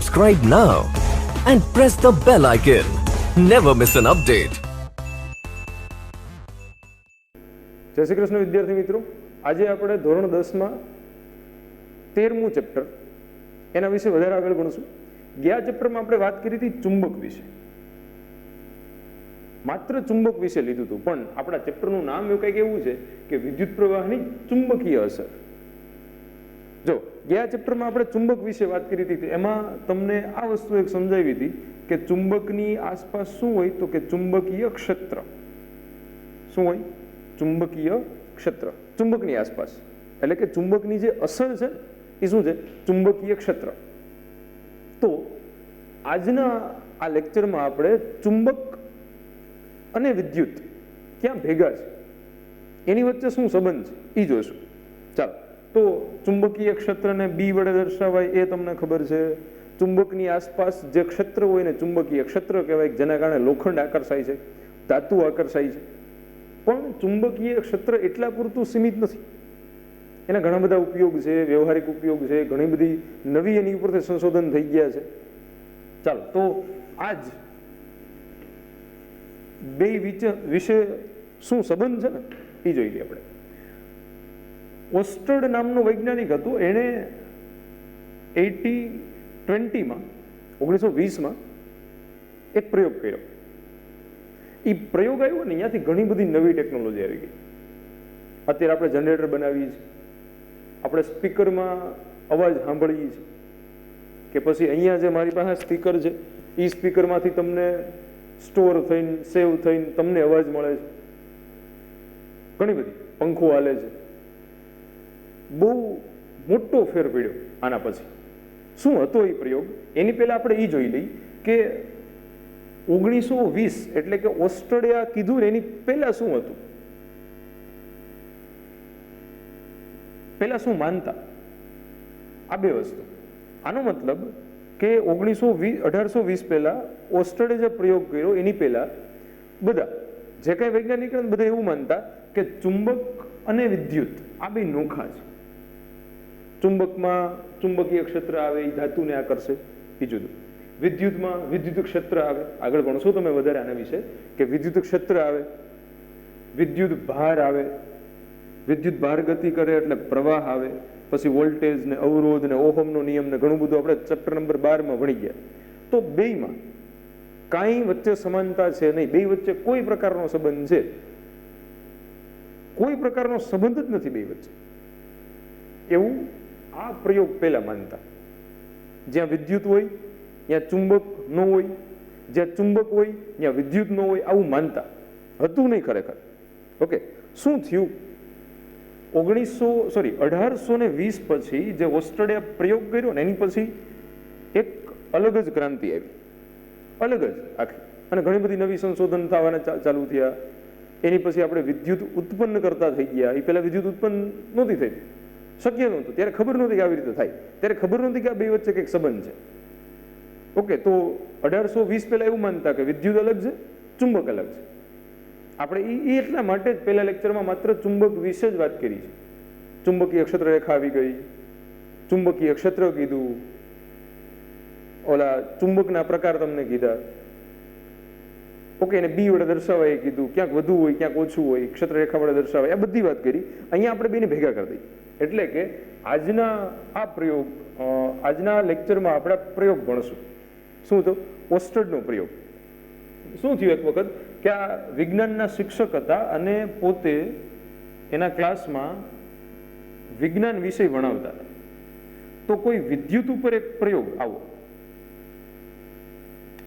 Subscribe now and press the bell icon. Never miss an update. જય શ્રી કૃષ્ણ વિદ્યાર્થી મિત્રો, આજે આપણે ધોરણ 10માં 13મું ચેપ્ટર એના વિશે વધારે આગળ ભણશું. ગયા ચેપ્ટરમાં આપણે વાત કરી હતી ચુંબક વિશે, માત્ર ચુંબક વિશે લીધું હતું, પણ આપણા ચેપ્ટરનું નામ એવું કંઈક એવું છે કે વિદ્યુત પ્રવાહની ચુંબકીય અસર. જો ગયા ચેપ્ટરમાં આપણે ચુંબક વિશે વાત કરી હતી, એમાં તમને આ વસ્તુ એક સમજાવી હતી કે ચુંબકની આસપાસ શું હોય, તો કે ચુંબકીય ક્ષેત્ર. શું હોય? ચુંબકીય ક્ષેત્ર. ચુંબકની આસપાસ એટલે કે ચુંબકની જે અસર છે એ શું છે? ચુંબકીય ક્ષેત્ર. તો આજના આ લેક્ચરમાં આપણે ચુંબક અને વિદ્યુત ક્યાં ભેગા છે, એની વચ્ચે શું સંબંધ છે એ જોઈશું. ચાલો, તો ચુંબકીય ક્ષેત્રને બી વડે દર્શાવાય એ તમને ખબર છે. ચુંબકની આસપાસ જે ક્ષેત્ર હોય ને ચુંબકીય ક્ષેત્ર કહેવાય, જેના કારણે લોખંડ આકર્ષાય છે, ધાતુ આકર્ષાય છે. પણ ચુંબકીય ક્ષેત્ર એટલા પૂરતું સીમિત નથી, એના ઘણા બધા ઉપયોગ છે, વ્યવહારિક ઉપયોગ છે, ઘણી બધી નવી એની ઉપરથી સંશોધન થઈ ગયા છે. ચાલો, તો આજ બે વિશે શું સંબંધ છે ને એ જોઈ લઈએ આપણે. ઓસ્ટર્ડ નામનો વૈજ્ઞાનિક હતો, એણે 1920માં એક પ્રયોગ કર્યો. એ પ્રયોગ આવ્યો ને અહીંયાથી ઘણી બધી નવી ટેકનોલોજી આવી ગઈ. અત્યારે આપણે જનરેટર બનાવીએ છીએ, આપણે સ્પીકરમાં અવાજ સાંભળીએ છીએ, કે પછી અહીંયા જે મારી પાસે સ્પીકર છે એ સ્પીકરમાંથી તમને સ્ટોર થઈને સેવ થઈને તમને અવાજ મળે છે. ઘણી બધી પંખો હાલે છે. બહુ મોટો ફેર પડ્યો આના પછી. શું હતો એ પ્રયોગ? એની પહેલા આપણે એ જોઈ લઈ કે 1920 એટલે કે ઓસ્ટ્રેલિયા કીધું ને એની પહેલા શું હતું, પહેલા શું માનતા. આ બે વસ્તુ. આનો મતલબ કે 1820 પહેલા ઓસ્ટ્રેલિયા જે પ્રયોગ કર્યો એની પહેલા બધા જે કાંઈ વૈજ્ઞાનિક બધા એવું માનતા કે ચુંબક અને વિદ્યુત આ બે નોખા છે. ચુંબકમાં ચુંબકીય ક્ષેત્ર આવે, એ ધાતુને આકર્ષે, એ જુદું. વિદ્યુતમાં વિદ્યુત ક્ષેત્ર આવે, આગળ ભણશો તમે વધારે આના વિશે, કે વિદ્યુત ક્ષેત્ર આવે, વિદ્યુત ભાર આવે, વિદ્યુત ભાર ગતિ કરે એટલે પ્રવાહ આવે, પછી વોલ્ટેજ ને અવરોધ ને ઓહમનો નિયમ ને ઘણું બધું આપણે ચેપ્ટર નંબર 12માં ભણી ગયા. તો બેયમાં કાંઈ વચ્ચે સમાનતા છે નહીં, બે વચ્ચે કોઈ પ્રકારનો સંબંધ છે? કોઈ પ્રકારનો સંબંધ જ નથી બે વચ્ચે. એવું આ પ્રયોગ પહેલા માનતા. જ્યાં વિદ્યુત હોય ત્યાં ચુંબક ન હોય, જ્યાં ચુંબક હોય ત્યાં વિદ્યુત ન હોય, આવું માનતા. હતું નહીં ખરેખર. ઓકે, શું થયું? 1820 પછી જે ઓસ્ટ્રેલિયા પ્રયોગ કર્યો ને એની પછી એક અલગ જ ક્રાંતિ આવી, અલગ જ આખી. અને ઘણી બધી નવી સંશોધન થવાના ચાલુ થયા. એની પછી આપણે વિદ્યુત ઉત્પન્ન કરતા થઈ ગયા. એ પહેલા વિદ્યુત ઉત્પન્ન નહોતી થઈ, શક્ય નહોતું. ત્યારે ખબર નહોતી કે આવી રીતે થાય, ત્યારે ખબર નહોતી કે આ બે વચ્ચે કંઈક સંબંધ છે. ઓકે, તો 1820 પહેલા એવું માનતા કે વિદ્યુત અલગ છે, ચુંબક અલગ છે. આપણે એ એટલા માટે જ પહેલા લેક્ચરમાં માત્ર ચુંબક વિશે જ વાત કરી છે. ચુંબકીય ક્ષેત્ર રેખા આવી ગઈ, ચુંબકીય ક્ષેત્ર કીધું, ઓલા ચુંબકના પ્રકાર તમને કીધા. ઓકે, એને બી વડે દર્શાવાય કીધું, ક્યાંક વધુ હોય ક્યાંક ઓછું હોય, ક્ષેત્ર રેખા વડે દર્શાવાય, આ બધી વાત કરી. અહીંયા આપણે બેને ભેગા કરી દઈએ. એટલે કે આજના આ પ્રયોગ, આજના લેક્ચરમાં આપણે પ્રયોગ ભણશું. શું તો? ઓસ્ટર્ડનો પ્રયોગ. શું થયું એક વખત કે આ વિજ્ઞાનના શિક્ષક હતા અને પોતે એના ક્લાસમાં વિજ્ઞાન વિષય ભણાવતા હતા. તો કોઈ વિદ્યુત ઉપર એક પ્રયોગ આવો,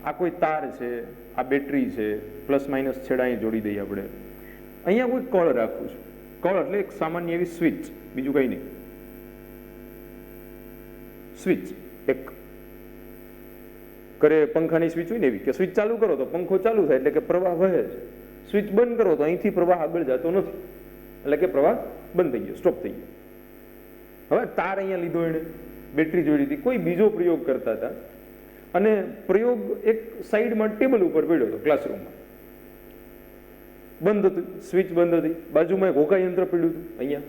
આ કોઈ તાર છે, આ બેટરી છે, પ્લસ માઇનસ છેડા અહીં જોડી દઈએ આપણે. અહીંયા કોઈ કળ રાખવું છે. કળ એટલે એક સામાન્ય એવી સ્વિચ, બીજું કંઈ નહીં. સ્વિચ એક ઘરે પંખાની સ્વિચ હોય ને એવી, કે સ્વિચ ચાલુ કરો તો પંખો ચાલુ થાય એટલે કે પ્રવાહ વહે છે. સ્વિચ બંધ કરો તો અહીંથી પ્રવાહ આગળ જતો નથી, એટલે કે પ્રવાહ બંધ થઈ ગયો, સ્ટોપ થઈ ગયો. હવે તાર અહીંયા લીધો, એને બેટરી જોડી હતી. કોઈ બીજો પ્રયોગ કરતા હતા અને પ્રયોગ એક સાઈડમાં ટેબલ ઉપર પડ્યો હતો ક્લાસરૂમમાં, બંધ હતું, સ્વિચ બંધ હતી. બાજુમાં એક હોકા યંત્ર પડ્યું હતું, અહીંયા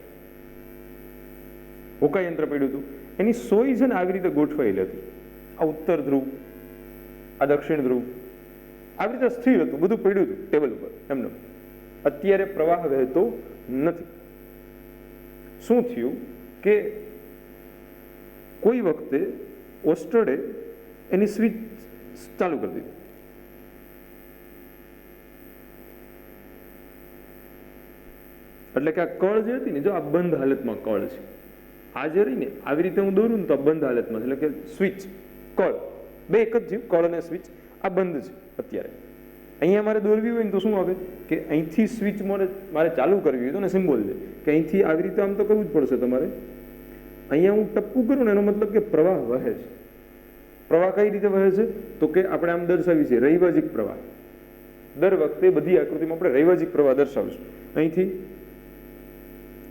હોકા યંત્ર પડ્યું હતું. એની સોય છે ને આવી રીતે ગોઠવાયેલી હતી. આ ઉત્તર ધ્રુવ, આ દક્ષિણ ધ્રુવ, આવી રીતે સ્થિર હતું, બધું પડ્યું હતું ટેબલ ઉપર એમને. અત્યારે પ્રવાહ વહેતો નથી. શું થયું કે કોઈ વખતે ઓસ્ટર્ડે એની સ્વિચ ચાલુ કરી દીધી. એટલે કે આ કળ જે હતી ને, જો આ બંધ હાલતમાં કળ છે, આ જે રહી ને આવી રીતે હું દોરું ને તો આ બંધ હાલતમાં છે, એટલે કે સ્વિચ કળ બે એક જ થયું, કળ અને સ્વિચ આ બંધ છે. અત્યારે અહીંયા મારે દોરવી હોય ને તો શું આવે કે અહીંથી સ્વિચ મારે ચાલુ કરવી હોય તો ને સિમ્બોલ છે કે અહીંથી આવી રીતે આમ તો કરવું જ પડશે તમારે. અહીંયા હું ટપકું કરું ને એનો મતલબ કે પ્રવાહ વહે છે. પ્રવાહ કઈ રીતે વહે છે તો કે આપણે આમ દર્શાવી છે રૈવાજિક પ્રવાહ. દર વખતે બધી આકૃતિમાં આપણે રૈવાજિક પ્રવાહ દર્શાવીશું.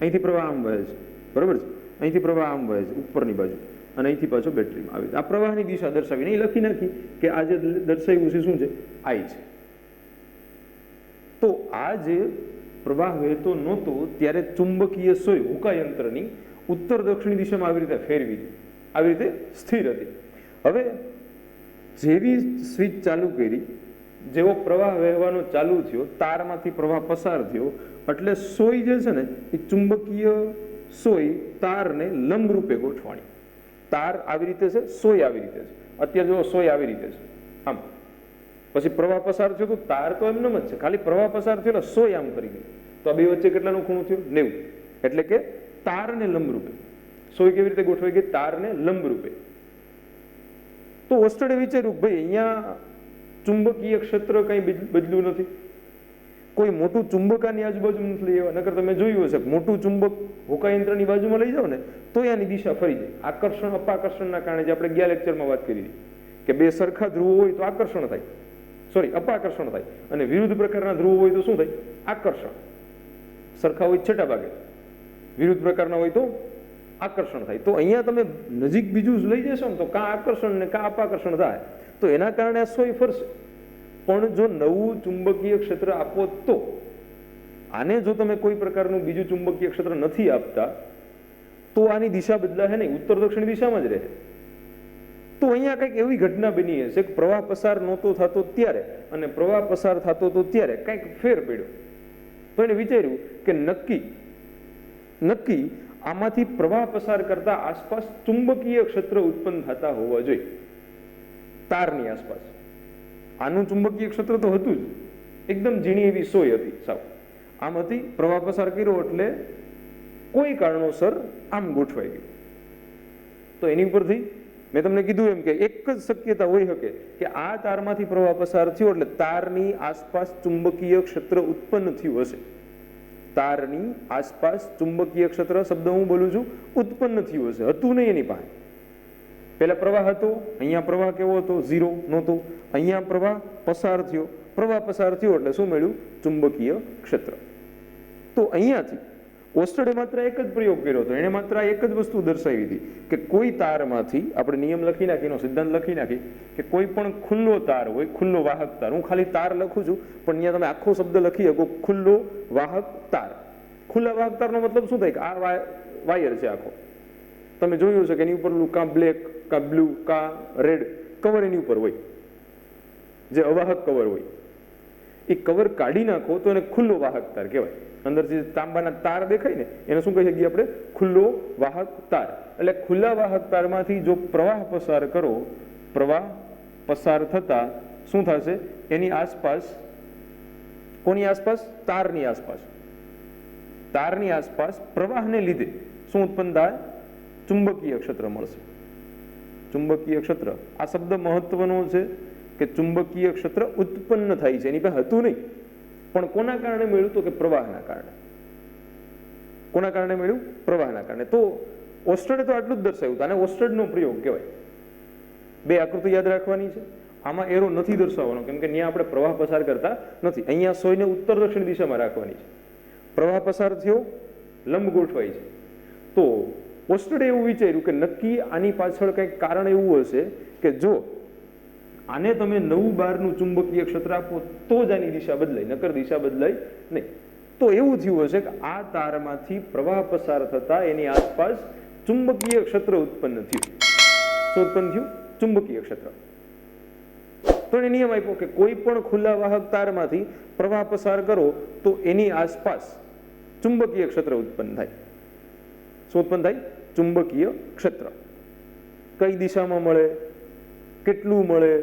અહીંથી પ્રવાહ આમ વહે છે, બરોબર છે, અહીંથી પ્રવાહ આમ વહે છે ઉપરની બાજુ, અને અહીંથી પાછો બેટરીમાં આવે. આ પ્રવાહની દિશા દર્શાવીને અહીં લખી નાખી કે આ જે દર્શાવ્યું છે શું છે, આઈ છે. તો આ જે પ્રવાહ વહેતો નહોતો ત્યારે ચુંબકીય સોય હુકાયંત્રની ઉત્તર દક્ષિણ દિશામાં આવી રીતે ફેરવી, આવી રીતે સ્થિર હતી. હવે જેવી સ્વિચ ચાલુ કરી, જેવો પ્રવાહ વહેવાનો ચાલુ થયો, તારમાંથી પ્રવાહ પસાર થયો, એટલે સોય જે છે ને એ ચુંબકીય સોય તારને લંબ રૂપે ગોઠવાણી. તાર આવી રીતે છે, સોય આવી રીતે છે. અત્યારે જો સોય આવી રીતે છે આમ, પછી પ્રવાહ પસાર થયો તો તાર તો એમને જ છે, ખાલી પ્રવાહ પસાર થયો એટલે સોય આમ કરી ગઈ. તો આ બે વચ્ચે કેટલાનો ખૂણો થયો, 90. એટલે કે તારને લંબ રૂપે સોય કેવી રીતે ગોઠવાઈ ગઈ, તારને લંબ રૂપે. તો ઓસ્ટર્ડે વિચાર્યું ભાઈ અહીંયા ચુંબકીય ક્ષેત્ર કઈ બદલ્યું નથી, કોઈ મોટું ચુંબક આની આજુબાજુ નથી લઈ આવ્યા. નકર તમે જોયું હશે મોટું ચુંબક હોકાયંત્રની બાજુમાં લઈ જાઓ ને તો એની દિશા ફરી જાય. આકર્ષણ અપાકર્ષણના કારણે, જે આપણે ગયા લેક્ચરમાં વાત કરી કે બે સરખા ધ્રુવો હોય તો આકર્ષણ થાય, અપાકર્ષણ થાય, અને વિરુદ્ધ પ્રકારના ધ્રુવો હોય તો શું થાય, આકર્ષણ. સરખા હોય છેટા ભાગે, વિરુદ્ધ પ્રકારના હોય તો આકર્ષણ થાય. તો અહીંયા તમે નજીક બીજું લઈ જશો ને તો કાં આકર્ષણ ને કાં અપાકર્ષણ થાય, તો એના કારણે આ સોય ફરશે. પણ જો નવું ચુંબકીય ક્ષેત્ર આપો તો, આને જો તમે કોઈ પ્રકારનું બીજું ચુંબકીય ક્ષેત્ર નથી આપતા તો આની દિશા બદલાશે નહીં, ઉત્તર દક્ષિણ દિશામાં જ રહે. તો અહીંયા કંઈક એવી ઘટના બની હશે કે પ્રવાહ પસાર નહોતો થતો ત્યારે અને પ્રવાહ પસાર થતો હતો ત્યારે કંઈક ફેર પડ્યો. તો એને વિચાર્યું કે નક્કી આમાંથી પ્રવાહ પસાર કરતા આસપાસ ચુંબકીય ક્ષેત્ર ઉત્પન્ન થતા હોવા જોઈએ તારની આસપાસ. આનું ચુંબકીય ક્ષેત્ર તો હતું જ, એકદમ ઝીણી એવી સોય હતી, સાવ આમ હતી. પ્રવાહ પસાર કર્યો એટલે કોઈ કારણોસર આમ ગોઠવાઈ ગયું. તો એની ઉપરથી મેં તમને કીધું એમ કે એક જ શક્યતા હોઈ શકે કે આ તારમાંથી પ્રવાહ પસાર થયો એટલે તારની આસપાસ ચુંબકીય ક્ષેત્ર ઉત્પન્ન થયું હશે. તારની આસપાસ ચુંબકીય ક્ષેત્ર શબ્દ હું બોલું છું ઉત્પન્ન થયું હશે, હતું નહીં એની પાસે. પેલા પ્રવાહ હતો, અહીંયા પ્રવાહ કેવો હતો, 0 નહોતો. અહીંયા પ્રવાહ પસાર થયો એટલે શું મળ્યું, ચુંબકીય ક્ષેત્ર. તો અહીંયાથી ઓસ્ટર્ડે માત્ર એક જ પ્રયોગ કર્યો હતો. એણે માત્ર એક જ વસ્તુ દર્શાવી હતી કે કોઈ તારમાંથી, આપણે નિયમ લખી નાખીનો સિદ્ધાંત લખી નાખી કે કોઈ પણ ખુલ્લો તાર હોય, ખુલ્લો વાહક તાર, હું ખાલી તાર લખું છું પણ અહીંયા તમે આખો શબ્દ લખી શકો, ખુલ્લો વાહક તાર. ખુલ્લા વાહક તારનો મતલબ શું થાય કે આ વાયર છે આખો, તમે જોયું છે કે એની ઉપર કાં બ્લેક કાં બ્લુ કાં રેડ કવર એની ઉપર હોય, જે અવાહક કવર હોય. એ કવર કાઢી નાખો તો એને ખુલ્લો વાહક તાર કહેવાય. અંદરથી તાંબાના તાર દેખાય ને એને શું કહી શકીએ આપણે, ખુલ્લો વાહક તાર. એટલે ખુલ્લા વાહક તારમાંથી જો પ્રવાહ પસાર કરો, પ્રવાહ પસાર થતા શું થશે, એની આસપાસ, કોની આસપાસ, તારની આસપાસ, તારની આસપાસ પ્રવાહને લીધે શું ઉત્પન્ન થાય, ચુંબકીય ક્ષેત્ર મળશે. ચુંબકીય ક્ષેત્ર, આ શબ્દ મહત્વનો છે કે ચુંબકીય ક્ષેત્ર ઉત્પન્ન થાય છે. એની પાસે હતું નહીં, પણ કોના કારણે મળ્યું તો કે પ્રવાહના કારણે. કોના કારણે મળ્યું, પ્રવાહના કારણે. તો ઓસ્ટર્ડે તો આટલું જ દર્શાવ્યું, આને ઓસ્ટર્ડનો પ્રયોગ કહેવાય. બે આકૃતિ યાદ રાખવાની છે. આમાં એરો નથી દર્શાવવાનો કેમ કે ત્યાં આપણે પ્રવાહ પસાર કરતા નથી. અહીંયા સોયને ઉત્તર દક્ષિણ દિશામાં રાખવાની છે. પ્રવાહ પસાર થયો, લંબ ગોઠવાય છે. તો ઓસ્ટર્ડે એવું વિચાર્યું કે નક્કી આની પાછળ કંઈક કારણ એવું હશે કે જો આને તમે નવું બહારનું ચુંબકીય ક્ષેત્ર આપો તો જ આની દિશા બદલાય, નકર દિશા બદલાય નહીં. તો એવું થયું હશે કે આ તારમાંથી પ્રવાહ પસાર થતા એની આસપાસ ચુંબકીય ક્ષેત્ર ઉત્પન્ન થયું. શું ઉત્પન્ન થયું, ચુંબકીય ક્ષેત્ર. તો એને નિયમ આપ્યો કે કોઈ પણ ખુલ્લા વાહક તારમાંથી પ્રવાહ પસાર કરો તો એની આસપાસ ચુંબકીય ક્ષેત્ર ઉત્પન્ન થાય. શું ઉત્પન્ન થાય? ચુંબકીય ક્ષેત્ર. કઈ દિશામાં મળે, કેટલું મળે,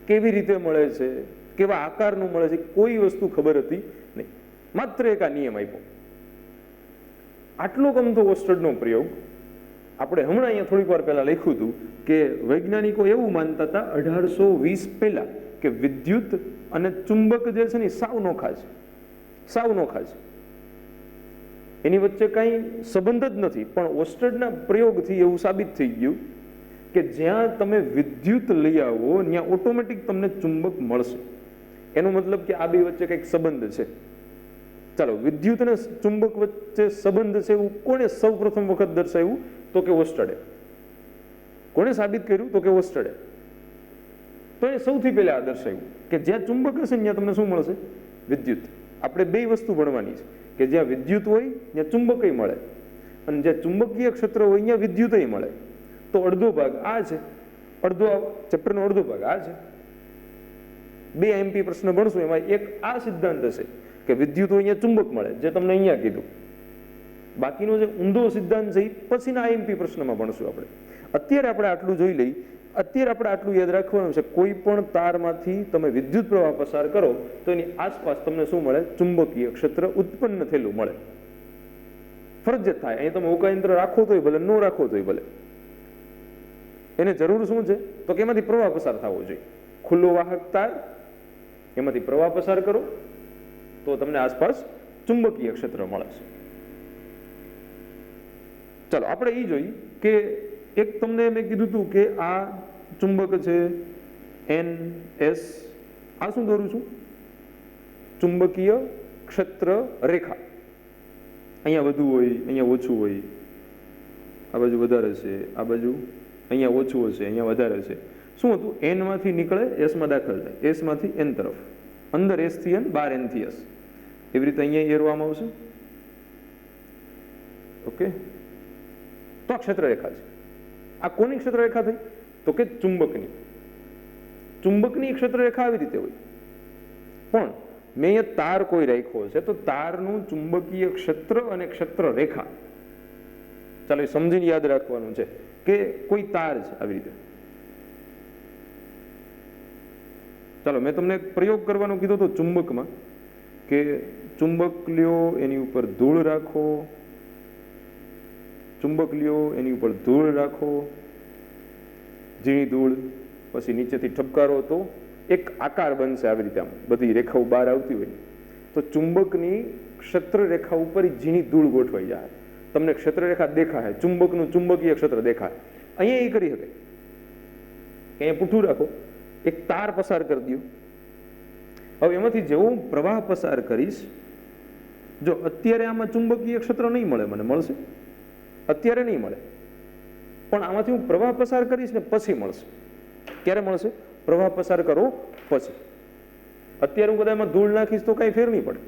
કેવી રીતે મળે છે, કેવા આકારનું મળે છે, કોઈ વસ્તુ ખબર હતી નહીં. માત્ર એક આ નિયમ આપ્યો. આટલો ગમતો ઓસ્ટર્ડનો પ્રયોગ આપણે હમણાં અહીંયા થોડીક વાર પહેલા લખ્યું હતું કે વૈજ્ઞાનિકો એવું માનતા હતા 1820 પહેલા કે વિદ્યુત અને ચુંબક જે છે ને સાવ નોખા છે, સાવ નોખા છે, એની વચ્ચે કાંઈ સંબંધ જ નથી. પણ ઓસ્ટર્ડના પ્રયોગથી એવું સાબિત થઈ ગયું કે જ્યાં તમે વિદ્યુત લઈ આવો ત્યાં ઓટોમેટિક તમને ચુંબક મળશે. એનો મતલબ કે આ બે વચ્ચે કંઈક સંબંધ છે. ચાલો, વિદ્યુત અને ચુંબક વચ્ચે સંબંધ છે એવું કોણે સૌ પ્રથમ વખત દર્શાવ્યું? તો કે ઓસ્ટર્ડે. કોણે સાબિત કર્યું? તો કે ઓસ્ટર્ડે. તો એ સૌથી પહેલા આ દર્શાવ્યું કે જ્યાં ચુંબક હશે ત્યાં તમને શું મળશે? વિદ્યુત. આપણે બે વસ્તુ ભણવાની છે કે જ્યાં વિદ્યુત હોય ત્યાં ચુંબકય મળે, અને જ્યાં ચુંબકીય ક્ષેત્ર હોય ત્યાં વિદ્યુતય મળે. તો અડધો ભાગ આ છે, અડધો ચેપ્ટરનો અડધો ભાગ આ છે. 2 MP પ્રશ્ન ભણશું એમાં એક આ સિદ્ધાંત હશે કે વિદ્યુત હોય અહીંયા ચુંબક મળે, જે તમને અહીંયા કીધું. બાકીનો જે ઊંધો સિદ્ધાંત છે એ પછીના MP પ્રશ્નમાં ભણશું આપણે. અત્યારે આપણે આટલું જોઈ લઈ. અત્યારે આપણે આટલું યાદ રાખવાનું છે, કોઈ પણ તારમાંથી તમે વિદ્યુત પ્રવાહ પસાર કરો તો એની આસપાસ તમને શું મળે? ચુંબકીય ક્ષેત્ર ઉત્પન્ન થયેલું મળે. ફરજિયાત થાય. અહીં તમે ઉકાયંત્ર રાખો તોય ભલે, ન રાખો તોય ભલે. એને જરૂર શું છે? તો કે એમાંથી પ્રવાહ પસાર થવો જોઈએ. ખુલ્લો વાહક તાર, એમાંથી પ્રવાહ પસાર કરો તો તમને આસપાસ ચુંબકીય ક્ષેત્ર મળે છે. ચાલો આપણે એ જોઈએ કે એક તમને મેં કીધું હતું કે આ ચુંબક છે NS. આ શું દોરું છું? ચુંબકીય ક્ષેત્ર રેખા. અહીંયા વધુ હોય, અહીંયા ઓછું હોય, આ બાજુ વધારે છે, આ બાજુ અહીંયા ઓછું હશે, અહીંયા વધારે છે. શું હતું? N માંથી નીકળે, S માં દાખલ થાય, S માંથી N તરફ, અંદર S થી N, બહાર N થી S. એવી રીતે અહીંયા એરવામાં આવશે. ઓકે, તો આ ક્ષેત્ર રેખા છે. આ કોની ક્ષેત્ર રેખા થઈ? તો કે ચુંબકની. ચુંબકની ક્ષેત્ર રેખા આવી રીતે હોય. પણ મેં અહીંયા તાર કોઈ રાખ્યો છે તો તારનું ચુંબકીય ક્ષેત્ર અને ક્ષેત્ર રેખા, ચાલો એ સમજીને યાદ રાખવાનું છે કે કોઈ તાર છે આવી રીતે. ચાલો, મેં તમને એક પ્રયોગ કરવાનો કીધો તો ચુંબકમાં કે ચુંબક લ્યો, એની ઉપર ધૂળ રાખો, ચુંબક લ્યો, એની ઉપર ધૂળ રાખો, ઝીણી ધૂળ, પછી નીચેથી ઠપકારો તો એક આકાર બનશે આવી રીતે. આમ બધી રેખાઓ બહાર આવતી હોય તો ચુંબકની ક્ષેત્ર રેખા ઉપર ઝીણી ધૂળ ગોઠવાઈ જાય, તમને ક્ષેત્ર રેખા દેખાય, ચુંબકનું ચુંબકીય ક્ષેત્ર દેખાય. અહીંયા એ કરી શકે કે અહીંયા પૂઠું રાખો, એક તાર પસાર કરી દો. હવે એમાંથી જેવો હું પ્રવાહ પસાર કરીશ, જો અત્યારે આમાં ચુંબકીય ક્ષેત્ર નહીં મળે, મને મળશે? અત્યારે નહીં મળે. પણ આમાંથી હું પ્રવાહ પસાર કરીશ ને પછી મળશે. ક્યારે મળશે? પ્રવાહ પસાર કરો પછી. અત્યારે હું કદાચ એમાં ધૂળ નાખીશ તો કાંઈ ફેર નહીં પડે.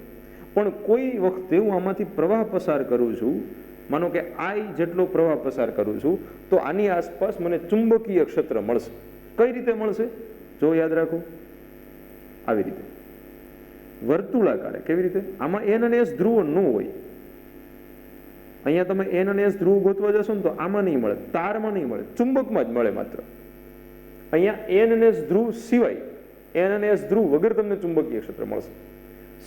પણ કોઈ વખતે હું આમાંથી પ્રવાહ પસાર કરું છું, માનો કે I જેટલો પ્રવાહ પસાર કરું છું, તો આની આસપાસ મને ચુંબકીય ક્ષેત્ર મળશે. કઈ રીતે મળશે? જો યાદ રાખો, આવી રીતે વર્તુળાકારે. કેવી રીતે? આમાં N અને S ધ્રુવો ન હોય. અહીંયા તમે N અને S ધ્રુવ ગોતવા જશો ને તો આમાં નહીં મળે, તારમાં નહીં મળે, ચુંબકમાં જ મળે માત્ર. અહીંયા N અને S ધ્રુવ સિવાય, N અને S ધ્રુવ વગર તમને ચુંબકીય ક્ષેત્ર મળશે.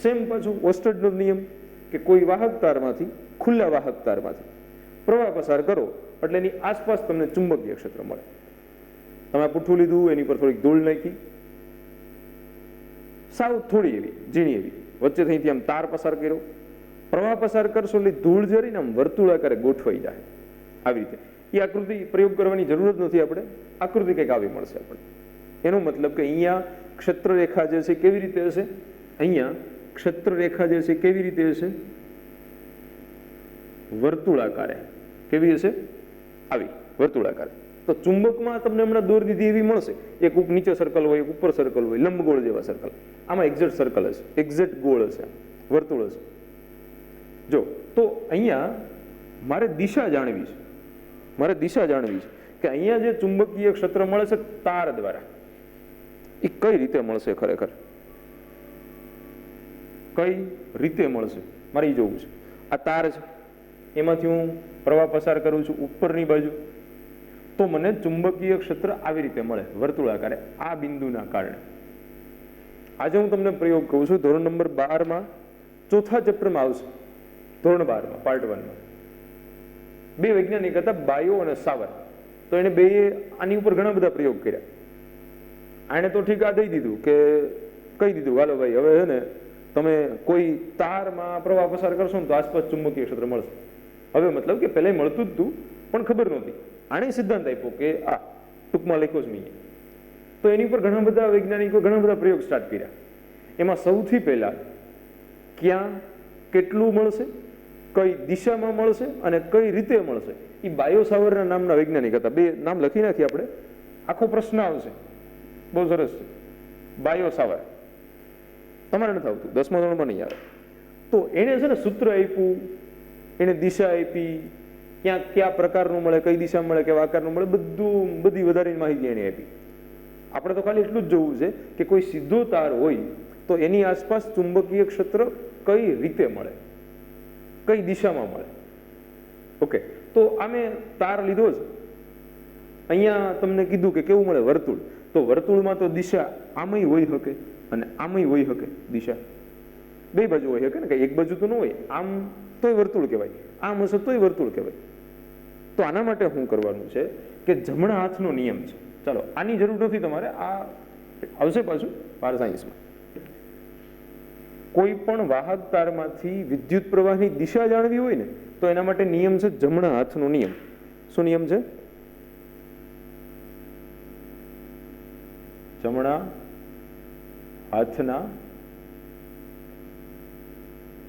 સેમ પાછું ઓસ્ટર્ડનો નિયમ કે કોઈ વાહક તારમાંથી, ખુલ્લા વાહક તારમાંથી પ્રવાહ પસાર કરો એટલે એની આસપાસ તમને ચુંબકીય ક્ષેત્ર મળે. તમે પૂઠું લીધું, એની પર થોડીક ધૂળ નાખી, સાવ થોડી એવી ઝીણી એવી, વચ્ચે અહીંથી આમ તાર પસાર કર્યો, પ્રવાહ પસાર કરશો એટલે ધૂળ જરીને આમ વર્તુળાકારે ગોઠવાઈ જાય આવી રીતે. એ આકૃતિ પ્રયોગ કરવાની જરૂર જ નથી. આપણે આકૃતિ કંઈક આવી મળશે આપણે. એનો મતલબ કે અહીંયા ક્ષેત્ર રેખા જે છે કેવી રીતે હશે? અહીંયા ક્ષેત્ર રેખા જે છે કેવી રીતે હશે? વર્તુળાકારે. કેવી હશે? આવી વર્તુળાકારે. તો ચુંબકમાં તમને હમણાં દોર દીધી એવી મળશે. એક નીચે સર્કલ હોય, એક ઉપર સર્કલ હોય, લંબગોળ જેવા સર્કલ. આમાં એક્ઝેક્ટ સર્કલ હશે, એક્ઝેક્ટ ગોળ હશે, વર્તુળ હશે. જો તો અહીંયા મારે દિશા જાણવી છે, મારે દિશા જાણવી છે કે અહીંયા જે ચુંબકીય ક્ષેત્ર મળે છે તાર દ્વારા, એ કઈ રીતે મળશે, ખરેખર કઈ રીતે મળશે મારે એ જોવું છે. આ તાર છે, એમાંથી હું પ્રવાહ પસાર કરું છું ઉપરની બાજુ, તો મને ચુંબકીય ક્ષેત્ર આવી રીતે મળે વર્તુળાકારે આ બિંદુના કારણે. આજે હું તમને પ્રયોગ કહું છું, ધોરણ નંબર 12માં ચોથા ચેપ્ટરમાં આવશે. ધોરણ 12માં પાર્ટ 1માં બે વૈજ્ઞાનિક હતા, બાયો અને સાવર. તો એને બે આની ઉપર ઘણા બધા પ્રયોગ કર્યા. આને તો ઠીક આ દઈ દીધું કે કહી દીધું હાલો ભાઈ હવે છે ને તમે કોઈ તારમાં પ્રવાહ પસાર કરશો ને તો આસપાસ ચુંબકીય ક્ષેત્ર મળશે. હવે મતલબ કે પહેલા મળતું જ હતું પણ ખબર નહોતી. આણે સિદ્ધાંત આપ્યો કે આ ટૂંકમાં લખ્યો જ નહીં. તો એની ઉપર ઘણા બધા વૈજ્ઞાનિકો ઘણા બધા પ્રયોગ સ્ટાર્ટ કર્યા. એમાં સૌથી પહેલા ક્યાં કેટલું મળશે, કઈ દિશામાં મળશે અને કઈ રીતે મળશે, એ બાયો સાવરના નામના વૈજ્ઞાનિક હતા. બે નામ લખી નાખીએ આપણે, આખો પ્રશ્ન આવશે, બહુ સરસ છે. બાયો સાવર તમારે નથી આવતું, 10મા ધોરણમાં નહીં આવે. તો એને છે ને સૂત્ર આપ્યું, એને દિશા આપી, ક્યાં કયા પ્રકારનું મળે, કઈ દિશા મળે, કેવા આકારનું મળે, બધી વધારેની માહિતી એને આપી. આપણે તો ખાલી એટલું જ જોવું છે કે કોઈ સીધો તાર હોય તો એની આસપાસ ચુંબકીય ક્ષેત્ર કઈ રીતે મળે, કઈ દિશામાં મળે. ઓકે, તો આમે તાર લીધો છે. અહીંયા તમને કીધું કે કેવું મળે, વર્તુળ. તો વર્તુળમાં તો દિશા આમય હોઈ શકે અને આમય હોઈ શકે. દિશા બે બાજુ હોઈ શકે ને, કે એક બાજુ તો ન હોય. આમ તોય વર્તુળ કહેવાય, આમ હશે તોય વર્તુળ કહેવાય. તો આના માટે શું કરવાનું છે કે જમણા હાથનો નિયમ છે. ચાલો, આની જરૂર નથી તમારે, આ આવશે પાછું બાર સાયન્સમાં. કોઈ પણ વાહક તારમાંથી વિદ્યુત પ્રવાહની દિશા જાણવી હોય ને તો એના માટે નિયમ છે જમણા હાથનો નિયમ. શું નિયમ છે? જમણા હાથના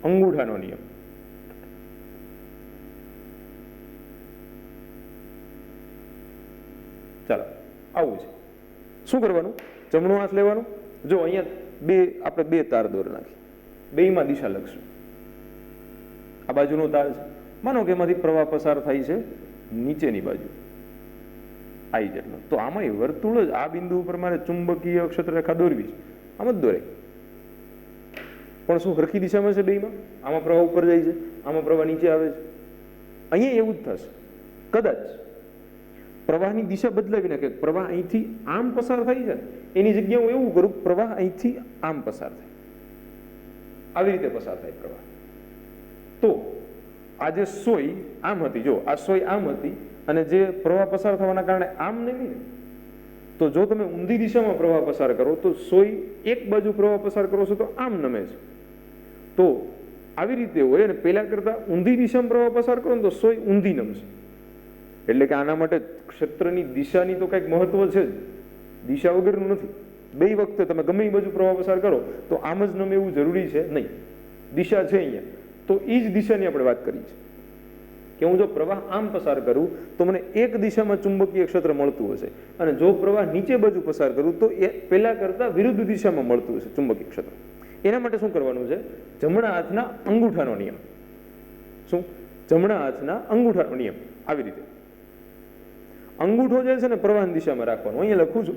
અંગૂઠાનો નિયમ. ચાલો, આવું છે. શું કરવાનું? જમણો હાથ લેવાનું. જો અહીંયા આપણે બે તાર દોર નાખી, બેયમાં દિશા લખશું. આ બાજુનો તાર છે, માનો કે એમાંથી પ્રવાહ પસાર થાય છે નીચેની બાજુ આઈ જેટલો. તો આમાં વર્તુળ જ આ બિંદુ ઉપર મારે ચુંબકીય ક્ષેત્ર રેખા દોરવી છે. આમ જ દોરે, પણ શું હરખી દિશામાં છે બેયમાં? આમાં પ્રવાહ ઉપર જાય છે, આમાં પ્રવાહ નીચે આવે છે. અહીંયા એવું જ થશે. કદાચ પ્રવાહની દિશા બદલાવી નાખે, પ્રવાહ અહીંથી આમ પસાર થાય છે, એની જગ્યાએ હું એવું કરું, પ્રવાહ અહીંથી આમ પસાર થાય, આવી રીતે પસાર થાય પ્રવાહ. તો આ જે સોય આમ હતી, જો આ સોય આમ હતી અને જે પ્રવાહ પસાર થવાના કારણે આમ નમી ને, તો જો તમે ઊંધી દિશામાં પ્રવાહ પસાર કરો તો સોય એક બાજુ પ્રવાહ પસાર કરો છો તો આમ નમે છે. તો આવી રીતે હોય અને પેલા કરતા ઊંધી દિશામાં પ્રવાહ પસાર કરો ને તો સોય ઊંધી નમશે. એટલે કે આના માટે ક્ષેત્રની દિશાની તો કંઈક મહત્વ છે જ, દિશા વગરનું નથી. બે વખતે તમે ગમે એ બાજુ પ્રવાહ પસાર કરો તો આમ જ નમે એવું જરૂરી છે નહીં. દિશા છે અહીંયા, તો એ જ દિશાની આપણે વાત કરી છે કે હું જો પ્રવાહ આમ પસાર કરું તો મને એક દિશામાં ચુંબકીય ક્ષેત્ર મળતું હશે, અને જો પ્રવાહ નીચે બાજુ પસાર કરું તો એ પહેલા કરતા વિરુદ્ધ દિશામાં મળતું હશે ચુંબકીય ક્ષેત્ર. એના માટે શું કરવાનું છે? જમણા હાથના અંગૂઠાનો નિયમ. શું? જમણા હાથના અંગૂઠાનો નિયમ. આવી રીતે અંગૂઠો જે છે ને પ્રવાહની દિશામાં રાખવાનો. અહીંયા લખું છું,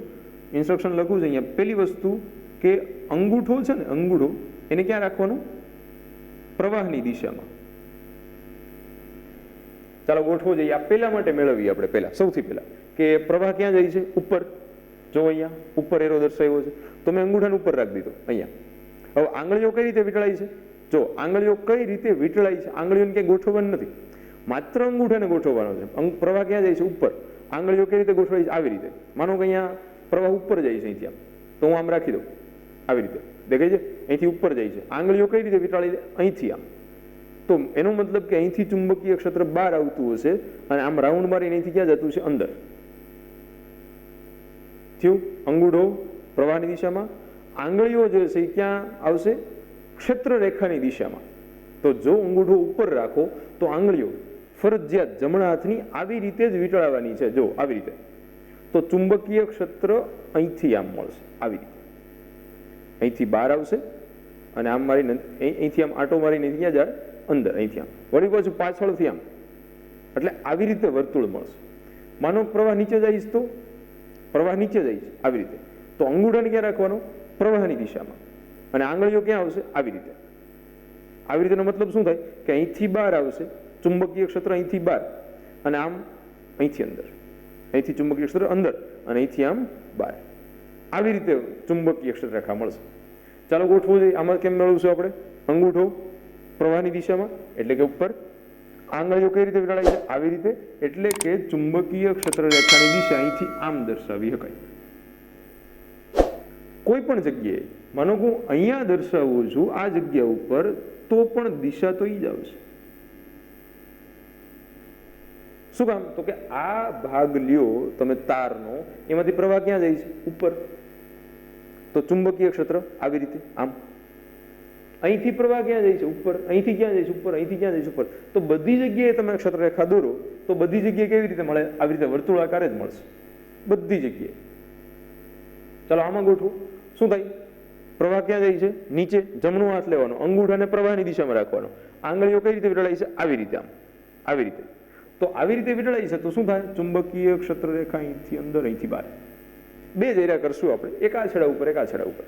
ઇન્સ્ટ્રક્શન લખું છું અહીંયા. પહેલી વસ્તુ કે અંગૂઠો છે ને, અંગૂઠો એને ક્યાં રાખવાનો? પ્રવાહની દિશામાં. ચાલો ગોઠવો જઈએ. આ પહેલા માટે મેળવીએ આપણે. પહેલા સૌથી પહેલા કે પ્રવાહ ક્યાં જાય છે? ઉપર. જો અહીંયા ઉપર એરો દર્શાવ્યો છે તો મેં અંગૂઠાને ઉપર રાખી દીધો અહીંયા. હવે આંગળીઓ કઈ રીતે વીંટળાય છે? જો આંગળીઓ કઈ રીતે વીંટળાય છે, આંગળીઓને ક્યાંય ગોઠવવાનું નથી, માત્ર અંગૂઠાને ગોઠવવાનો છે. પ્રવાહ ક્યાં જાય છે? ઉપર. આંગળીઓ કઈ રીતે ગોઠવાય છે? આવી રીતે. માનો કે અહીંયા પ્રવાહ ઉપર જાય છે અહીંથી આમ, તો હું આમ રાખી દઉં આવી રીતે. દેખાય છે? અહીંથી ઉપર જાય છે. આંગળીઓ કઈ રીતે વીંટળાય છે? અહીંથી આમ. તો એનો મતલબ કે અહીંથી ચુંબકીય ક્ષેત્ર બહાર આવતું હશે અને આમ રાઉન્ડ મારીને અહીંથી ક્યાં જતું છે? અંદર. થયું? અંગૂઠો પ્રવાહની દિશામાં, આંગળીઓ જે છે એ ક્યાં આવશે? ક્ષેત્ર રેખાની દિશામાં. તો જો અંગૂઠો ઉપર રાખો તો આંગળીઓ ફરજિયાત જમણા હાથની આવી રીતે જ વીંટળાવવાની છે. જો આવી રીતે. તો ચુંબકીય ક્ષેત્ર અહીંથી આમ મળશે, આવી રીતે અહીંથી બહાર આવશે અને આમ મારીને અહીંથી આમ આટો મારીને ક્યાં જાય? અંદર. અહીંથી આમ વળી પાછું પાછળથી આમ. એટલે આવી રીતે વર્તુળ મળશે. માનો પ્રવાહ નીચે જાય તો પ્રવાહ નીચે જાય છે આવી રીતે, તો અંગૂઠાને ક્યાં રાખવાનો? પ્રવાહની દિશામાં. અને આંગળીઓ ક્યાં આવશે? આવી રીતે. આવી રીતેનો મતલબ શું થાય કે અહીંથી બહાર આવશે ચુંબકીય ક્ષેત્ર, અહીંથી બહાર, અને આમ અહીંથી અંદર, અહીંથી ચુંબકીય ક્ષેત્ર અંદર અને અહીંથી આમ બહાર. આવી રીતે ચુંબકીય ક્ષેત્રરેખા મળશે. ચાલો ગોઠવું જોઈએ. આમાં કેમ મેળવશું આપણે? અંગૂઠો પ્રવાહની દિશામાં એટલે કે ઉપર, આંગળીઓ કઈ રીતે વીંટાળાય છે? આવી રીતે. એટલે કે ચુંબકીય ક્ષેત્રરેખાની દિશા અહીંથી આમ દર્શાવી શકાય. કોઈ પણ જગ્યાએ, માનો હું અહીંયા દર્શાવું છું આ જગ્યા ઉપર, તો પણ દિશા તો ઈ જ આવશે. શું કામ? તો કે આ ભાગ લ્યો તમે તારનો, એમાંથી પ્રવાહ ક્યાં જાય છે? ઉપર. તો ચુંબકીય ક્ષેત્ર આવી રીતે આમ. અહીંથી પ્રવાહ ક્યાં જાય છે? ઉપર. અહીંથી ક્યાં જાય છે? ઉપર. અહીંથી ક્યાં જાય છે? ઉપર. તો બધી જગ્યાએ તમે ક્ષેત્રરેખા દોરો તો બધી જગ્યાએ કેવી રીતે મળે? આવી રીતે વર્તુળાકાર જ મળશે બધી જગ્યાએ. ચાલો આમાં ગોઠવો. શું થાય? પ્રવાહ ક્યાં જાય છે? નીચે. જમણો હાથ લેવાનો, અંગૂઠાને પ્રવાહની દિશામાં રાખવાનો, આંગળીઓ કઈ રીતે વીંટળાય છે? આવી રીતે આમ, આવી રીતે. તો આવી રીતે વીંટળાય છે તો શું થાય? ચુંબકીય ક્ષેત્રરેખા અહીંથી અંદર, અહીંથી બહાર. બે જર્યા કરશું આપણે, એક આ છેડા ઉપર, એક આ છેડા ઉપર.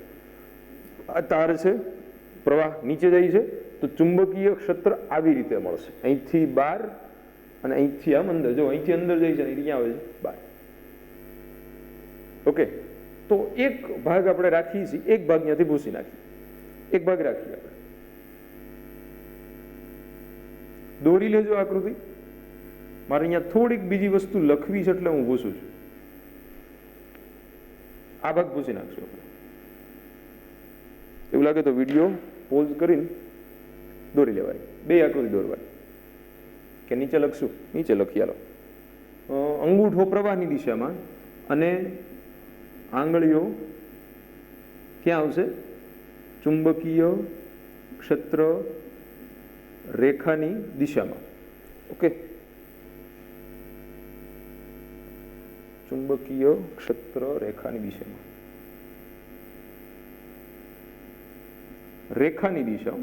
આ તાર છે, પ્રવાહ નીચે જાય છે તો ચુંબકીય ક્ષેત્ર આવી રીતે મળશે, અહીંથી બહાર અને અહીંથી આમ અંદર. જો અહીંથી અંદર જાય છે, અહીંથી ક્યાં આવે છે? બહાર. ઓકે, તો એક ભાગ આપણે રાખીએ છીએ, એક ભાગ ત્યાંથી ભૂસી નાખીએ, એક ભાગ રાખીએ આપણે. દોરી લેજો આકૃતિ. મારે અહીંયા થોડીક બીજી વસ્તુ લખવી છે એટલે હું ભૂસું છું. આ ભાગ ભૂસી નાખશું આપણે. એવું લાગે તો વિડીયો પોઝ કરીને દોરી લેવાય. બે આકૃતિ દોરવાની કે નીચે લખશું? નીચે લખી આલો. અંગૂઠો પ્રવાહની દિશામાં અને આંગળીઓ ક્યાં આવશે? ચુંબકીય ક્ષેત્ર રેખાની દિશામાં. ઓકે, ચુંબકીય ક્ષેત્ર રેખાની દિશામાં. રેખાની દિશા,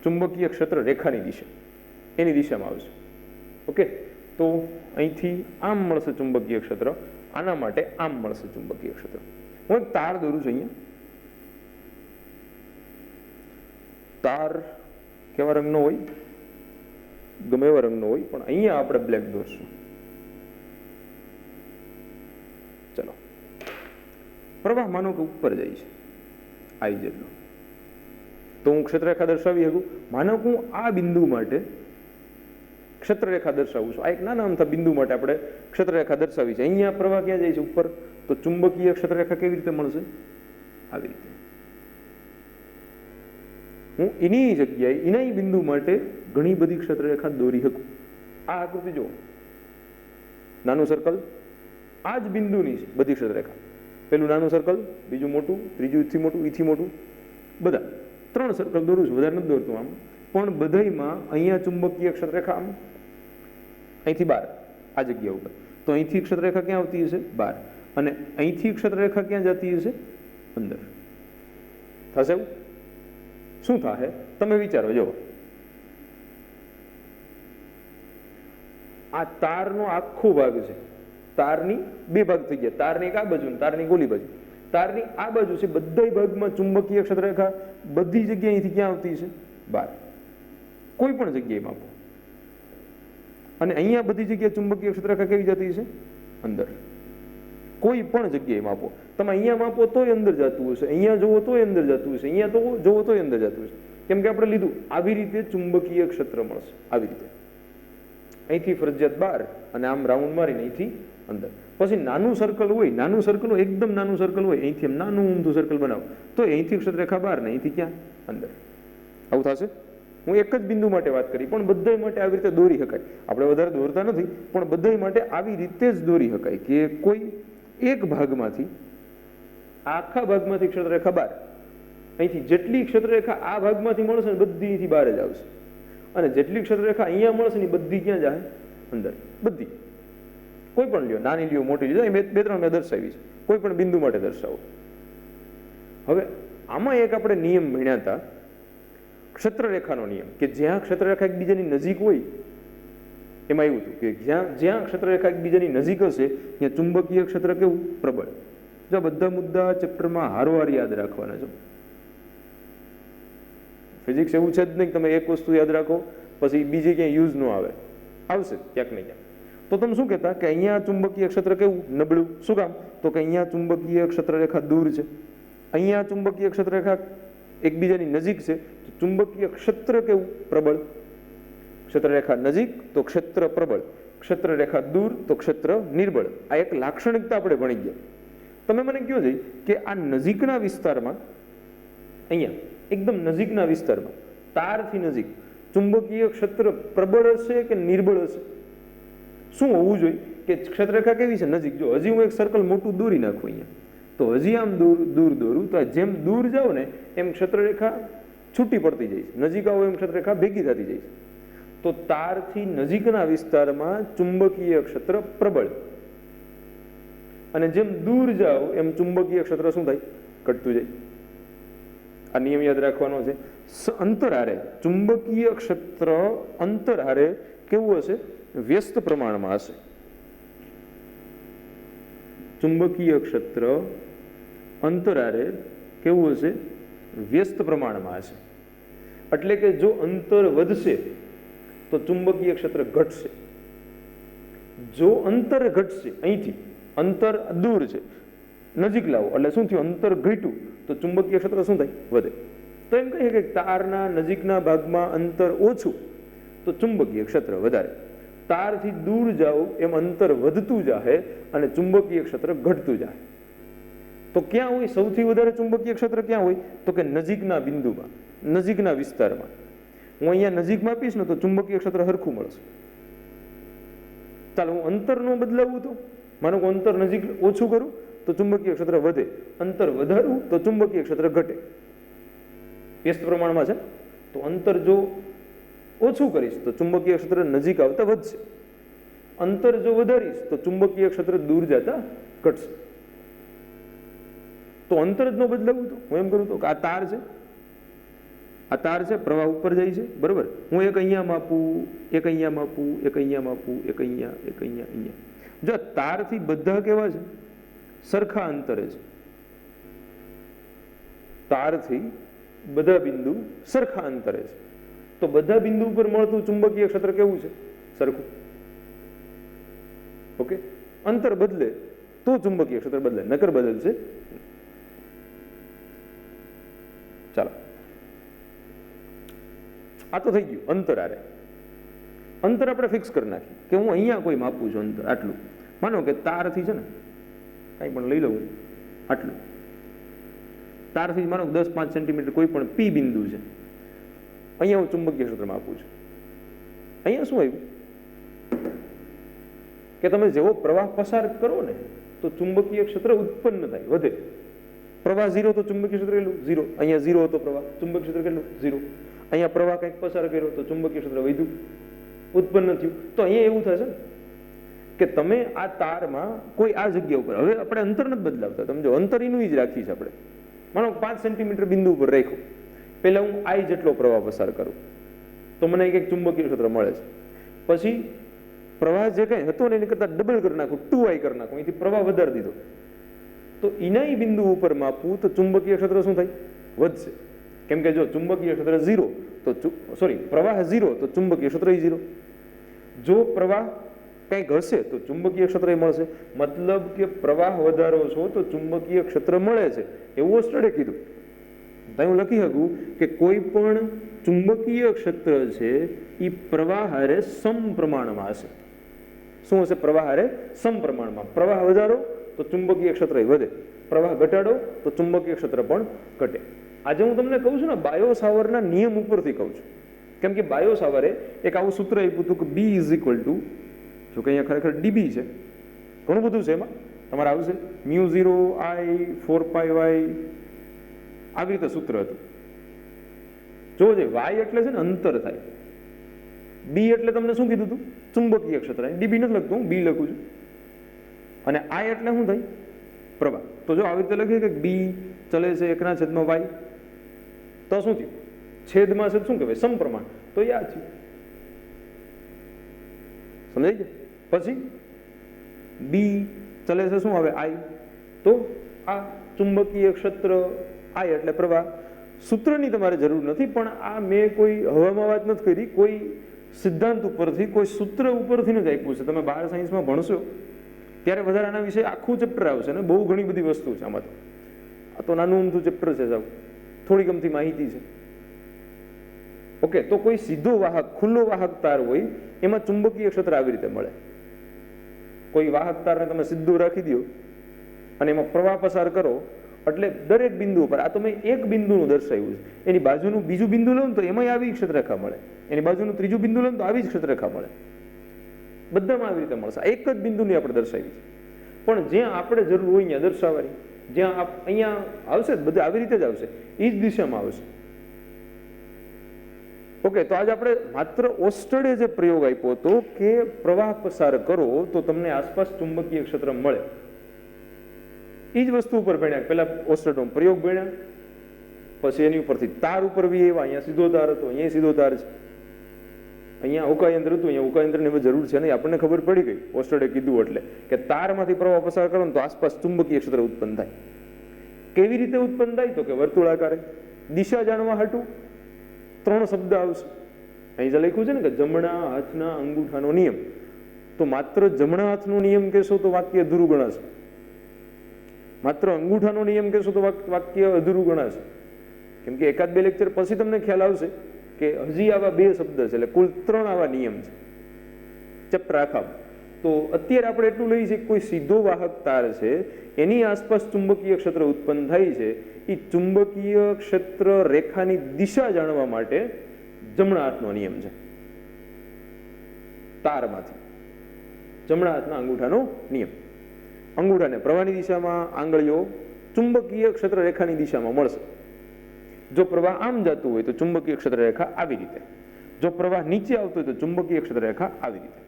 ચુંબકીય ક્ષેત્ર રેખાની દિશા, એની દિશામાં આવશે. ઓકે, તો અહીંથી આમ મળશે ચુંબકીય ક્ષેત્ર, આના માટે આમ મળશે ચુંબકીય ક્ષેત્ર. હું એક તાર દોરું છું અહીંયા. તાર કેવા રંગનો હોય? ગમે એવા રંગનો હોય, પણ અહીંયા આપણે બ્લેક દોરશું. ચલો, પ્રવાહ માનો કે ઉપર જાય છે આઈ જેટલો, તો હું ક્ષેત્રરેખા દર્શાવી શકું. માનો હું આ બિંદુ માટે ક્ષેત્રરેખા દર્શાવું છું. આ એક નાના અમથા બિંદુ માટે આપણે ક્ષેત્રરેખા દર્શાવી છે. અહીંયા પ્રવાહ ક્યાં જાય છે? ઉપર. તો ચુંબકીય ક્ષેત્રરેખા કેવી રીતે મળશે? આવી રીતે. હું એની જગ્યાએ એના બિંદુ માટે ઘણી બધી ક્ષેત્રરેખા દોરી શકું. આ આકૃતિ જુઓ, નાનું સર્કલ, આ જ બિંદુની છે બધી ક્ષેત્રરેખા. પેલું નાનું સર્કલ, બીજું મોટું, ત્રીજું ઈથી મોટું, ઈથી મોટું, બધા 3 સર્કલ દોરું છું, વધારે નથી દોરતું આમ. પણ બધામાં અહીંયા ચુંબકીય ક્ષેત્રરેખા આમ અહીંથી બહાર, આ જગ્યા ઉપર. તો અહીંથી ક્ષેત્રરેખા ક્યાં આવતી હશે? બહાર. અને અહીંથી ક્ષેત્રરેખા ક્યાં જતી હશે? અંદર. થશે એવું? શું થાય તમે વિચારો. જો આ તારનો આખો ભાગ છે, તારની બે ભાગ થઈ ગયા, તારની એક આ બાજુ, તારની ગોલી બાજુ. તારની આ બાજુ છે, બધા ભાગમાં ચુંબકીય ક્ષેત્રરેખા બધી જગ્યાએ અહીંથી ક્યાં આવતી છે? બહાર. કોઈ પણ જગ્યાએ માપો. અને અહીંયા બધી જગ્યાએ ચુંબકીય ક્ષેત્રરેખા કેવી જતી છે? અંદર. કોઈ પણ જગ્યાએ માપો, તમે અહીંયા માપો તોય અંદર જતું હશે, અહીંયા જોવો તોય અંદર જતું હશે, અહીંયા તો જોવો તોય અંદર જતું હશે. કેમ કે આપણે લીધું આવી રીતે ચુંબકીય ક્ષેત્ર મળશે. આવી રીતે અહીંથી ફરજિયાત બહાર અને આમ રાઉન્ડ મારીને અહીંથી અંદર. પછી નાનું સર્કલ હોય, નાનું સર્કલ હોય, એકદમ નાનું સર્કલ હોય, અહીંથી એમ નાનું ઊંધું સર્કલ બનાવો તો અહીંથી ક્ષેત્રરેખા બહાર ને અહીંથી ક્યાં? અંદર. આવું થશે. હું એક જ બિંદુ માટે વાત કરી, પણ બધા માટે આવી રીતે દોરી શકાય. આપણે વધારે દોરતા નથી, પણ બધા માટે આવી રીતે જ દોરી શકાય કે કોઈ એક ભાગમાંથી, આખા ભાગમાંથી ક્ષેત્રરેખા બહાર, અહીંથી જેટલી ક્ષેત્રરેખા આ ભાગમાંથી મળશે ને બધી અહીંથી બહાર જ આવશે. અને જેટલી ક્ષેત્રરેખા અહીંયા મળશે ને બધી ક્યાં જાય? અંદર. બધી. કોઈ પણ લ્યો, નાની લ્યો, મોટી લ્યો, બે ત્રણ મેં દર્શાવી છે. કોઈ પણ બિંદુ માટે દર્શાવો. હવે આમાં એક આપણે નિયમ ભણ્યા હતા, ક્ષેત્રરેખાનો નિયમ, કે જ્યાં ક્ષેત્રરેખા એકબીજાની નજીક હોય એમાં એવું હતું કે જ્યાં ક્ષેત્રરેખા એકબીજાની નજીક હશે ત્યાં ચુંબકીય ક્ષેત્ર કેવું? પ્રબળ. જો બધા મુદ્દા ચેપ્ટરમાં હારોહાર યાદ રાખવાના છો. ફિઝિક્સ એવું છે જ નહીં તમે એક વસ્તુ યાદ રાખો પછી બીજી ક્યાંય યુઝ ન આવે, આવશે ક્યાંક ને ક્યાંક. તો તમે શું કહેતા કે અહીંયા ચુંબકીય ક્ષેત્ર કેવું? નબળું. શું કામ? તો કે અહીંયા ચુંબકીય ક્ષેત્રરેખા દૂર છે, અહીંયા ચુંબકીય ક્ષેત્રરેખા એકબીજાની નજીક છે, તો ચુંબકીય ક્ષેત્ર કેવું? પ્રબળ. ક્ષેત્રરેખા નજીક તો ક્ષેત્ર પ્રબળ, ક્ષેત્રરેખા દૂર તો ક્ષેત્ર નિર્બળ. આ એક લાક્ષણિકતા આપણે ભણી ગયા. તમે મને કહો છે કે આ નજીકના વિસ્તારમાં, અહીંયા એકદમ નજીકના વિસ્તારમાં તારથી નજીક ચુંબકીય ક્ષેત્ર પ્રબળ હશે કે નિર્બળ હશે? શું હોવું જોઈએ કે ક્ષેત્રરેખા કેવી છે? નજીક. જો હજી હું એક સર્કલ મોટું દોરી નાખું અહીંયા, તો હજી આમ દૂર દોરું તો જેમ દૂર જાઓ ને એમ ક્ષેત્રરેખા છૂટી પડતી જાય છે, નજીક આવો એમ ક્ષેત્રરેખા ભેગી થતી જાય છે. તો તારથી નજીકના વિસ્તારમાં ચુંબકીય ક્ષેત્ર પ્રબળ, અને જેમ દૂર જાઓ એમ ચુંબકીય ક્ષેત્ર શું થાય? ઘટતું જાય. આ નિયમ યાદ રાખવાનો છે. અંતરારે ચુંબકીય ક્ષેત્ર અંતરારે કેવું હશે? વ્યસ્ત પ્રમાણમાં હશે. ચુંબકીય ક્ષેત્ર અંતરારે કેવું હશે? વ્યસ્ત પ્રમાણમાં હશે. એટલે કે જો અંતર વધશે તો ચુંબકીય ક્ષેત્ર ઘટશે. જો અંતર ઘટશે, અહીંથી અંતર દૂર છે, નજીક લાવો એટલે શું થયું? અંતર ઘટ્યું તો ચુંબકીય ક્ષેત્ર શું થાય? વધે. તો એમ કહીએ કે તારના નજીકના ભાગમાં અંતર ઓછું તો ચુંબકીય ક્ષેત્ર વધારે, તારથી દૂર જાઓ એમ અંતર વધતું જાય અને ચુંબકીય ક્ષેત્ર ઘટતું જાય. તો ક્યાં હોય સૌથી વધારે ચુંબકીય ક્ષેત્ર? ક્યાં હોય? તો કે નજીકના બિંદુમાં, નજીકના વિસ્તારમાં. હું અહીંયા નજીકમાં આપીશ ને તો ચુંબકીય ક્ષેત્ર સરખું મળશે. ચાલો હું અંતર નો બદલાવું તો માનો કે અંતર નજીક ઓછું કરું તો ચુંબકીય ક્ષેત્ર વધે, અંતર વધારવું તો ચુંબકીય ક્ષેત્ર ઘટે. વ્યસ્ત પ્રમાણમાં છે. તો અંતર જો ઓછું કરીશ તો ચુંબકીય ક્ષેત્ર નજીક આવતા વધશે, અંતર જો વધારીશ તો ચુંબકીય ક્ષેત્ર દૂર જતા ઘટશે. તો અંતર જ ન બદલાવું તો હું એમ કરું તો આ તાર છે, આ તાર છે, પ્રવાહ ઉપર જાય છે, બરોબર. હું એક અહીંયા માપું, એક અહીંયા માપું, એક અહીંયા માપું, એક અહીંયા, એક અહીંયા, અહીંયા. જો તારથી બધા કેવા છે? સરખા અંતરે છે. તારથી બધા બિંદુ સરખા અંતરે છે. તો બધા બિંદુ ઉપર મળતું ચુંબકીય ક્ષેત્ર કેવું છે? સરખું. ઓકે. અંતર બદલે તો ચુંબકીય ક્ષેત્ર બદલે, નકર બદલશે. ચાલો, આ તો થઈ ગયું અંતર. આરે અંતર આપણે ફિક્સ કરી નાખીએ કે હું અહીંયા કોઈ માપું છું અંતર આટલું. માનો કે તારથી છે ને કાંઈ પણ લઈ લઉં આટલું, તારથી માનો 10-5 સેન્ટીમીટર કોઈ પણ પી બિંદુ છે, અહીંયા હું ચુંબકીય ક્ષેત્ર માપું છું. અહીંયા શું આવ્યું કે તમે જેવો પ્રવાહ પસાર કરો ને તો ચુંબકીય ક્ષેત્ર ઉત્પન્ન થાય, વધે. પ્રવાહ 0 તો ચુંબકીય ક્ષેત્ર કેટલું? 0. અહીંયા 0 હતો પ્રવાહ, ચુંબકીય ક્ષેત્ર કેટલું? 0. અહીંયા પ્રવાહ કંઈક પસાર કર્યો તો ચુંબકીય ક્ષેત્ર વધ્યું, ઉત્પન્ન થયું. તો અહીંયા એવું થશે ને કે તમે આ તારમાં કોઈ આ જગ્યા ઉપર, હવે આપણે અંતર નથી બદલાવતા, તમે જો અંતર એનું જ રાખી છે આપણે. માનો 5 સેન્ટીમીટર બિંદુ ઉપર રાખ્યું, પહેલા હું I જેટલો પ્રવાહ પસાર કરું તો મને એક ચુંબકીય ક્ષેત્ર મળે છે. પછી પ્રવાહ જે કંઈ હતો ને એની કરતાં ડબલ કરી નાખું, 2I કરી નાખું, અહીંથી પ્રવાહ વધારી દીધો તો એના બિંદુ ઉપર માપવું તો ચુંબકીય ક્ષેત્ર શું થાય? વધશે. કેમ કે જો ચુંબકીય ક્ષેત્ર 0 તો પ્રવાહ 0 તો ચુંબકીય ક્ષેત્ર 0. જો પ્રવાહ કંઈક હશે તો ચુંબકીય ક્ષેત્ર મળશે. મતલબ કે પ્રવાહ વધારો છો તો ચુંબકીય ક્ષેત્ર મળે છે એવું ઓસ્ટરે કીધું. તો હું લખી શકું કે કોઈ પણ ચુંબકીય ક્ષેત્ર છે એ પ્રવાહ હારે સમપ્રમાણમાં હશે. શું હશે? પ્રવાહ હારે સમપ્રમાણમાં. પ્રવાહ વધારો તો ચુંબકીય ક્ષેત્ર વધે, પ્રવાહ ઘટાડો તો ચુંબકીય ક્ષેત્ર પણ ઘટે. આજે હું તમને કહું છું ને બાયો સાવરના નિયમ ઉપરથી કહું છું. કેમ કે બાયો સાવરે એક આવું સૂત્ર આપ્યું હતું કે B ઇઝ ઇક્વલ ટુ, જો કે અહીંયા ખરેખર DB છે, ઘણું બધું છે એમાં, તમારે આવશે μ0I4πy, આવી રીતે સૂત્ર હતું. જોજે, Y એટલે છે ને અંતર થાય, B એટલે તમને શું કીધું હતું? ચુંબકીય ક્ષેત્ર. DB નથી લખતો, હું B લખું છું. અને I એટલે શું થાય? પ્રવાહ. તો જો આવી રીતે લખીએ કે B ચલે છે 1/y, તો શું થયું? છેદમાં છે શું કહેવાય? સમપ્રમાણ. તો યાદ છે સમજાય છે? પછી બી ચલે છે શું આવે આઈ, તો આ ચુંબકીય ક્ષેત્ર આઈ એટલે પ્રવાહ. સૂત્રની તમારે જરૂર નથી, પણ આ મેં કોઈ હવામાં વાત નથી કરી, કોઈ સિદ્ધાંત ઉપરથી, કોઈ સૂત્ર ઉપરથી જ આપ્યું છે. તમે બાર સાયન્સમાં ભણશો ત્યારે વધારે આના વિશે આખું ચેપ્ટર આવશે ને બહુ ઘણી બધી વસ્તુ છે આમાં. આ તો નાનું અમથું ચેપ્ટર છે સાહેબ, થોડી ગમતી માહિતી છે. ઓકે, તો કોઈ સીધો વાહક, ખુલ્લો વાહક તાર હોય એમાં ચુંબકીય ક્ષેત્ર આવી રીતે મળે. કોઈ વાહક તારને તમે સીધું રાખી દો અને એમાં પ્રવાહ પસાર કરો એટલે દરેક બિંદુ ઉપર, આ તો મેં એક બિંદુનું દર્શાવ્યું છે, એની બાજુનું બીજું બિંદુ લો ને તો એમાંય આવી ક્ષેત્રરેખા મળે, એની બાજુનું ત્રીજું બિંદુ લો ને તો આવી જ ક્ષેત્રરેખા મળે. બધામાં આવી રીતે મળશે. એક જ બિંદુની આપણે દર્શાવી છે, પણ જ્યાં આપણે જરૂર હોય ત્યાં દર્શાવવાની, જ્યાં અહીંયા આવશે બધા આવી રીતે જ આવશે, એ જ દિશામાં આવશે. ઓકે, તો આજે આપણે માત્ર ઓસ્ટર્ડે જે પ્રયોગ આપ્યો હતો કે પ્રવાહ પસાર કરો તો તમને આસપાસ ચુંબકીય ક્ષેત્ર મળે, એ જ વસ્તુ ઉપર ભણ્યા. પહેલા ઓસ્ટર્ડનો પ્રયોગ ભણ્યા, પછી એની ઉપરથી તાર ઉપર બી એવા, અહીંયા સીધો તાર હતો, અહીંયા સીધો તાર છે, અહીંયા ઉકાયંત્ર હતું, અહીંયા ઉકાયંત્રની જરૂર છે નહીં, આપણને ખબર પડી ગઈ ઓસ્ટર્ડે કીધું એટલે કે તારમાંથી પ્રવાહ પસાર કરો ને તો આસપાસ ચુંબકીય ક્ષેત્ર ઉત્પન્ન થાય. કેવી રીતે ઉત્પન્ન થાય? તો કે વર્તુળાકારે. દિશા જાણવા હાટું 3 શબ્દ આવશે. અહીં જે લખ્યું છે ને કે જમણા હાથના અંગૂઠાનો નિયમ, તો માત્ર જમણા હાથનો નિયમ કહેશો તો વાક્ય અધૂરું ગણાશે, માત્ર અંગૂઠાનો નિયમ કહેશો તો વાક્ય અધૂરું ગણાશે. કેમ કે એકાદ બે લેક્ચર પછી તમને ખ્યાલ આવશે કે હજી આવા 2 શબ્દ છે, એટલે કુલ 3 આવા નિયમ છે ચેપ્ટર આખામાં. તો અત્યારે આપણે એટલું લઈએ છીએ કે કોઈ સીધો વાહક તાર છે, એની આસપાસ ચુંબકીય ક્ષેત્ર ઉત્પન્ન થાય છે. એ ચુંબકીય ક્ષેત્ર રેખાની દિશા જાણવા માટે જમણા હાથનો નિયમ છે. તારમાંથી જમણા હાથના અંગૂઠાનો નિયમ. અંગૂઠાને પ્રવાહની દિશામાં, આંગળીઓ ચુંબકીય ક્ષેત્ર રેખાની દિશામાં મળશે. જો પ્રવાહ આમ જતું હોય તો ચુંબકીય ક્ષેત્ર રેખા આવી રીતે, જો પ્રવાહ નીચે આવતો હોય તો ચુંબકીય ક્ષેત્ર રેખા આવી રીતે.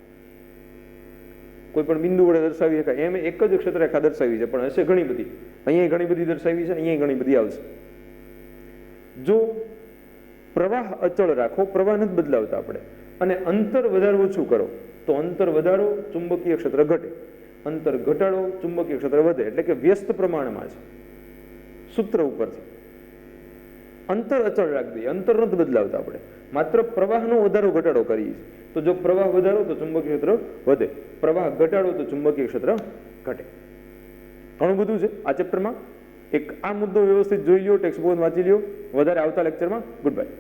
કોઈ પણ બિંદુ વડે દર્શાવી શકાય એમ એક જ ક્ષેત્ર રેખા દર્શાવી છે, પણ હશે ઘણી બધી. અહીંયા ઘણી બધી દર્શાવી છે, અહીંયા ઘણી બધી આવશે. જો પ્રવાહ અચળ રાખો, પ્રવાહ નથી બદલાવતા આપણે, અને અંતર વધારે ઓછું કરો તો અંતર વધારો ચુંબકીય ક્ષેત્ર ઘટે, અંતર ઘટાડો ચુંબકીય ક્ષેત્ર વધે. એટલે કે વ્યસ્ત પ્રમાણમાં છે સૂત્ર ઉપરથી. અંતર અચળ રાખી દઈએ, અંતર નથી બદલાવતા આપણે, માત્ર પ્રવાહનો વધારો ઘટાડો કરીએ છીએ. તો જો પ્રવાહ વધારો તો ચુંબકીય ક્ષેત્ર વધે, પ્રવાહ ઘટાડો તો ચુંબકીય ક્ષેત્ર ઘટે. ઘણું બધું છે આ ચેપ્ટરમાં. એક આ મુદ્દો વ્યવસ્થિત જોઈ લો, ટેક્સ્ટ બુક વાંચી લો. વધારે આવતા લેક્ચરમાં. Good bye.